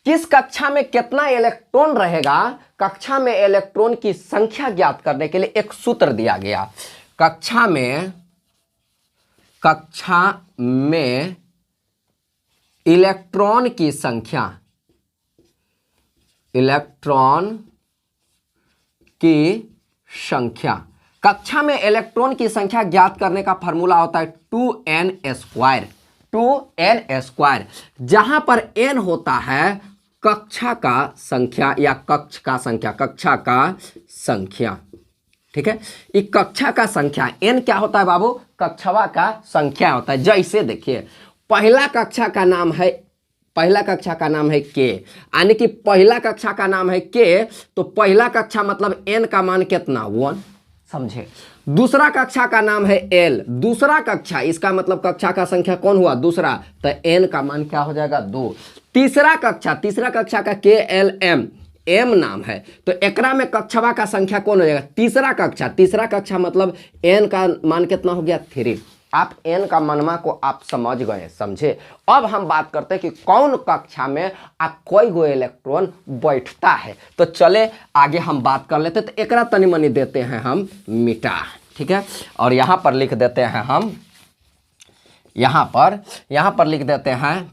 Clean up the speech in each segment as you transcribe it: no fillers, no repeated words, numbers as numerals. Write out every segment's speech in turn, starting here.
किस कक्षा में कितना इलेक्ट्रॉन रहेगा, कक्षा में इलेक्ट्रॉन की संख्या ज्ञात करने के लिए एक सूत्र दिया गया। कक्षा में इलेक्ट्रॉन की संख्या, कक्षा में इलेक्ट्रॉन की संख्या ज्ञात करने का फॉर्मूला होता है 2n स्क्वायर, जहां पर n होता है कक्षा का संख्या या कक्षा का संख्या। ठीक है, एक कक्षा का संख्या n क्या होता है बाबू, कक्षवा का संख्या होता है। जैसे देखिए पहला कक्षा का नाम है k, यानी कि पहला कक्षा का नाम है k, तो पहला कक्षा मतलब n का मान कितना 1, समझे। दूसरा कक्षा का नाम है l, दूसरा कक्षा इसका मतलब कक्षा का संख्या कौन हुआ, दूसरा, तो n का मान क्या हो जाएगा 2। तीसरा कक्षा का k l m नाम है, तो एकरा में कक्षवा का संख्या कौन हो जाएगा, तीसरा कक्षा मतलब n का मान कितना हो गया 3। आप n का मानमा को आप समझ गए, समझे। अब हम बात करते हैं कि कौन कक्षा में आप कोई गो इलेक्ट्रॉन बैठता है। तो चले आगे हम बात कर लेते, तो एकरा तनी मनी देते हैं हम मिटा, ठीक है। और यहाँ पर लिख देते हैं हम, यहाँ पर लिख देते हैं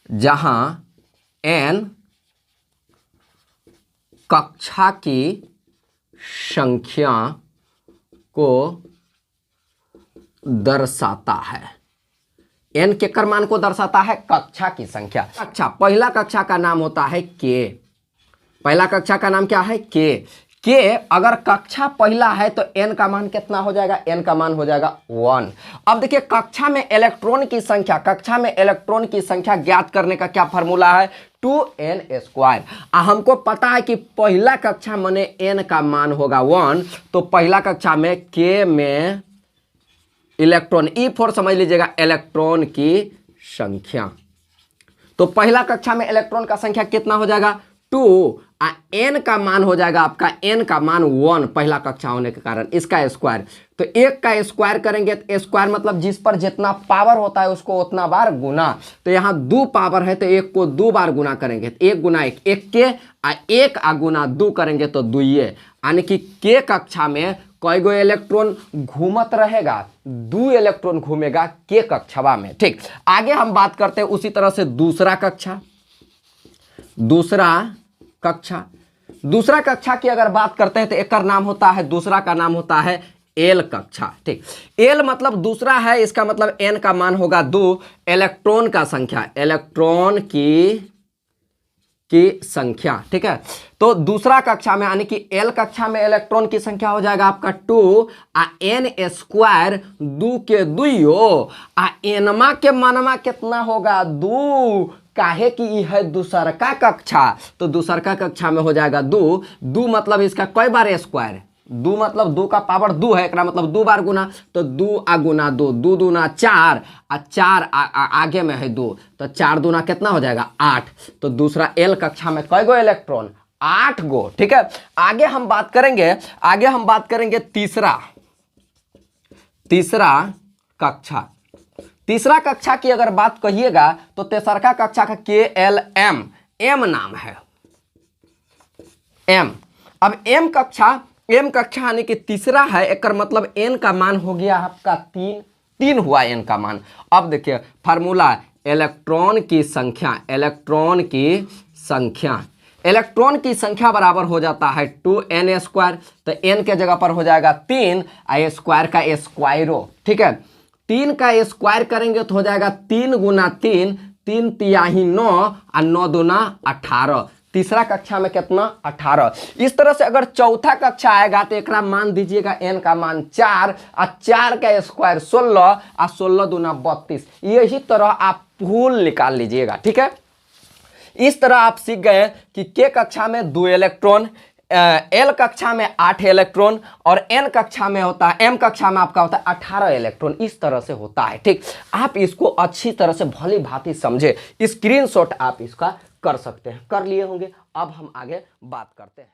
जहाँ n कक्षा की संख्या को दर्शाता है। n के मान को दर्शाता है, कक्षा की संख्या। पहला कक्षा का नाम होता है k, पहला कक्षा का नाम क्या है k अगर कक्षा पहला है तो n का मान कितना हो जाएगा, n का मान हो जाएगा 1। अब देखिए कक्षा में इलेक्ट्रॉन की संख्या ज्ञात करने का क्या फॉर्मूला है, 2n स्क्वायर। हमको पता है कि पहला कक्षा माने n का मान होगा 1, तो पहला कक्षा में k में इलेक्ट्रॉन, E4 समझ लीजिएगा, इलेक्ट्रॉन की संख्या। तो पहला कक्षा में इलेक्ट्रॉन का संख्या कितना हो जाएगा 2, n का मान हो जाएगा आपका, n का मान 1 पहला कक्षा होने के कारण, इसका स्क्वायर। तो एक का स्क्वायर करेंगे, तो स्क्वायर मतलब जिस पर जितना पावर होता है उसको उतना बार गुना। तो यहाँ 2 पावर है तो एक को 2 बार गुना करेंगे, तो 1 गुना 1 1 के, एक गुना 2 करेंगे तो 2, यानी कि k कक्षा में कई गो इलेक्ट्रॉन घूमत रहेगा, 2 इलेक्ट्रॉन घूमेगा k कक्षवा में। ठीक, आगे हम बात करते हैं उसी तरह से दूसरा कक्षा की अगर बात करते हैं तो एक नाम होता है, दूसरा का नाम होता है एल कक्षा। ठीक, एल मतलब दूसरा है, इसका मतलब n का मान होगा 2, इलेक्ट्रॉन का संख्या, इलेक्ट्रॉन की संख्या। ठीक है, तो दूसरा कक्षा में यानी कि एल कक्षा में इलेक्ट्रॉन की संख्या हो जाएगा आपका 2, n स्क्वायर 2 के 2, एनमा के मानमा कितना होगा 2, काहे कि यह दूसरका कक्षा, तो दूसरका कक्षा में हो जाएगा 2 मतलब इसका कई बार स्क्वायर, 2 मतलब 2 का पावर 2 है, एकरा मतलब 2 बार गुना, तो 2 गुना 2, 2 दूना 4, 4 आगे में है 2, तो 4 दूना कितना हो जाएगा 8। तो दूसरा एल कक्षा में कई गो इलेक्ट्रॉन, 8 गो। ठीक है, आगे हम बात करेंगे तीसरा कक्षा की अगर बात कहिएगा तो तेसरका कक्षा का KLM, M नाम है, M। अब M कक्षा यानी कि तीसरा है, एक मतलब n का मान हो गया आपका 3 हुआ n का मान। अब देखिए फार्मूला, इलेक्ट्रॉन की संख्या बराबर हो जाता है 2n स्क्वायर, तो n के जगह पर हो जाएगा 3, स्क्वायर का स्क्वायरो। ठीक है, 3 का स्क्वायर करेंगे तो हो जाएगा 3 गुना 3, 3 तिहाई 9, और 9 दूना 18। तीसरा कक्षा में कितना 18। इस तरह से अगर चौथा कक्षा आएगा तो एक मान दीजिएगा n का मान 4, और 4 का स्क्वायर 16, और 16 दूना 32। यही तरह आप फूल निकाल लीजिएगा। ठीक है, इस तरह आप सीख गए कि k कक्षा में 2 इलेक्ट्रॉन, एल कक्षा में 8 इलेक्ट्रॉन, और एन कक्षा में होता है, एम कक्षा में आपका होता है 18 इलेक्ट्रॉन। इस तरह से होता है। ठीक, आप इसको अच्छी तरह से भली भांति समझे, स्क्रीनशॉट आप इसका कर सकते हैं, कर लिए होंगे। अब हम आगे बात करते हैं।